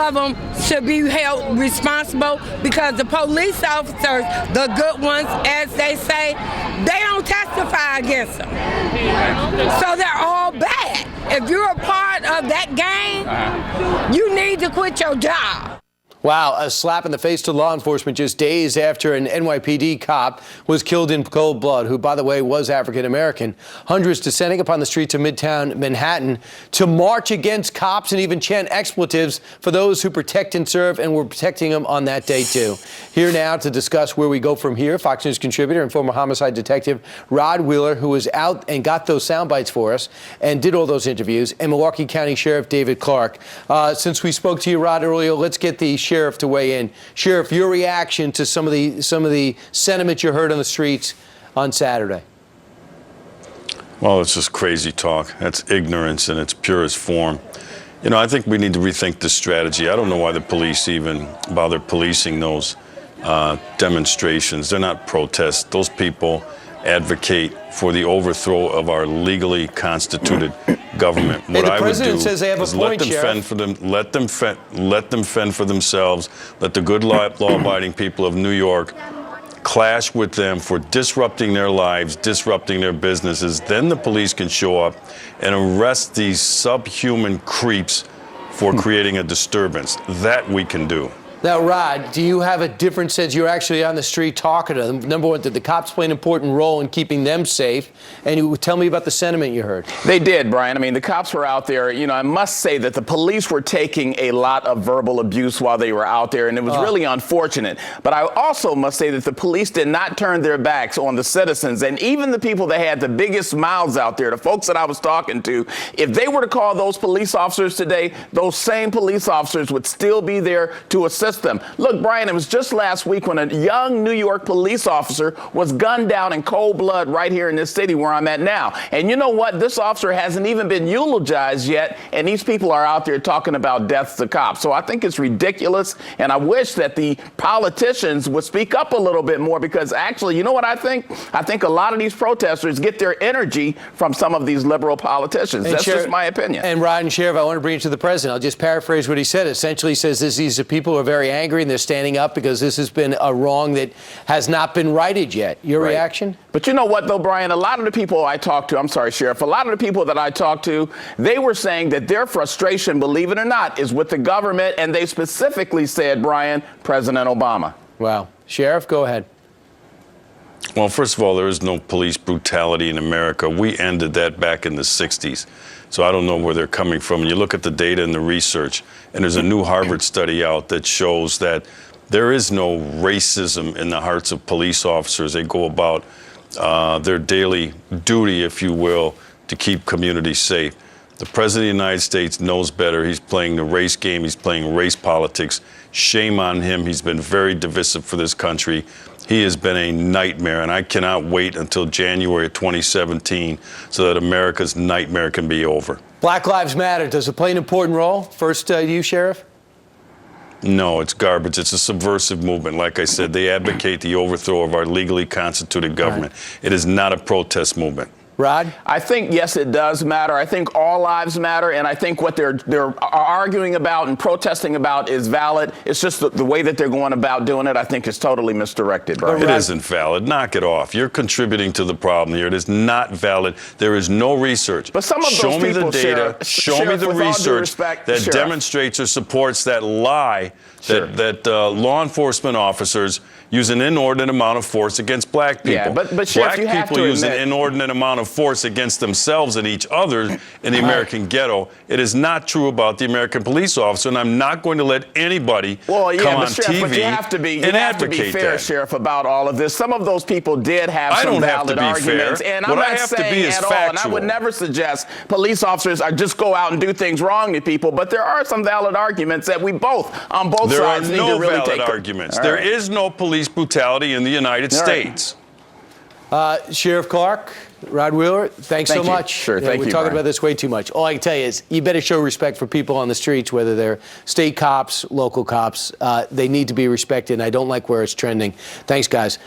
of them should be held responsible because the police officers, the good ones, as they say, they don't testify against them. So they're all bad. If you're a part of that gang, you need to quit your job. Wow, a slap in the face to law enforcement just days after an NYPD cop was killed in cold blood, who, by the way, was African-American. Hundreds descending upon the streets of Midtown Manhattan to march against cops and even chant expletives for those who protect and serve, and were protecting them on that day, too. Here now to discuss where we go from here, Fox News contributor and former homicide detective Rod Wheeler, who was out and got those sound bites for us and did all those interviews, and Milwaukee County Sheriff David Clarke. Since we spoke to you, Rod, earlier, let's get the Sheriff to weigh in. Sheriff, your reaction to some of the sentiment you heard on the streets on Saturday. Well, it's just crazy talk. That's ignorance in its purest form. You know, I think we need to rethink this strategy. I don't know why the police even bother policing those demonstrations. They're not protests. Those people advocate for the overthrow of our legally constituted government. What I would do says they have is a point, let them fend for them. Let them fend for themselves. Let the good law-abiding people of New York clash with them for disrupting their lives, disrupting their businesses. Then the police can show up and arrest these subhuman creeps for creating a disturbance. That we can do. Now, Rod, do you have a different sense? You're actually on the street talking to them. Number one, did the cops play an important role in keeping them safe? And you tell me about the sentiment you heard. They did, Brian. I mean, the cops were out there. You know, I must say that the police were taking a lot of verbal abuse while they were out there, and it was really unfortunate. But I also must say that the police did not turn their backs on the citizens, and even the people that had the biggest mouths out there, the folks that I was talking to, if they were to call those police officers today, those same police officers would still be there to assist them. Look, Brian, it was just last week when a young New York police officer was gunned down in cold blood right here in this city where I'm at now. And you know what? This officer hasn't even been eulogized yet, and these people are out there talking about deaths to cops. So I think it's ridiculous, and I wish that the politicians would speak up a little bit more, because actually, you know what I think? I think a lot of these protesters get their energy from some of these liberal politicians. That's just my opinion. And Rod and Sheriff, I want to bring it to the president. I'll just paraphrase what he said. Essentially, he says these are people who are very angry and they're standing up because this has been a wrong that has not been righted yet. Your reaction? But you know what, though, Brian? A lot of the people I talked to, I'm sorry, Sheriff, a lot of the people that I talked to, they were saying that their frustration, believe it or not, is with the government. And they specifically said, Brian, President Obama. Wow. Sheriff, go ahead. Well, first of all, there is no police brutality in America. We ended that back in the 60s. So I don't know where they're coming from. You look at the data and the research, and there's a new Harvard study out that shows that there is no racism in the hearts of police officers. They go about their daily duty, if you will, to keep communities safe. The President of the United States knows better. He's playing the race game. He's playing race politics. Shame on him. He's been very divisive for this country. He has been a nightmare, and I cannot wait until January of 2017 so that America's nightmare can be over. Black Lives Matter, does it play an important role? First, you, Sheriff? No, it's garbage. It's a subversive movement. Like I said, they advocate the overthrow of our legally constituted government. It is not a protest movement. Rod? I think, yes, it does matter. I think all lives matter, and I think what they're arguing about and protesting about is valid. It's just the way that they're going about doing it, I think, is totally misdirected, Brian. It isn't valid. Knock it off. You're contributing to the problem here. It is not valid. There is no research. But some of those show me people, the data. Show me the research that demonstrates or supports that lie that law enforcement officers use an inordinate amount of force against black people. Yeah, but Sheriff, black you have people to use admit, an inordinate amount of force against themselves and each other in the American ghetto. It is not true about the American police officer, and I'm not going to let anybody come on TV but you have to be fair, Sheriff, about all of this. Some of those people did have some valid arguments, and I'm not saying at all, and I would never suggest police officers just go out and do things wrong to people, but there are some valid arguments that we both, on both sides, need to really take. There are no valid arguments. There is no police brutality in the United States. Sheriff Clarke, Rod Wheeler, thanks so much. Sure, thank you. We're talking about this way too much. All I can tell you is you better show respect for people on the streets, whether they're state cops, local cops. They need to be respected, and I don't like where it's trending. Thanks, guys.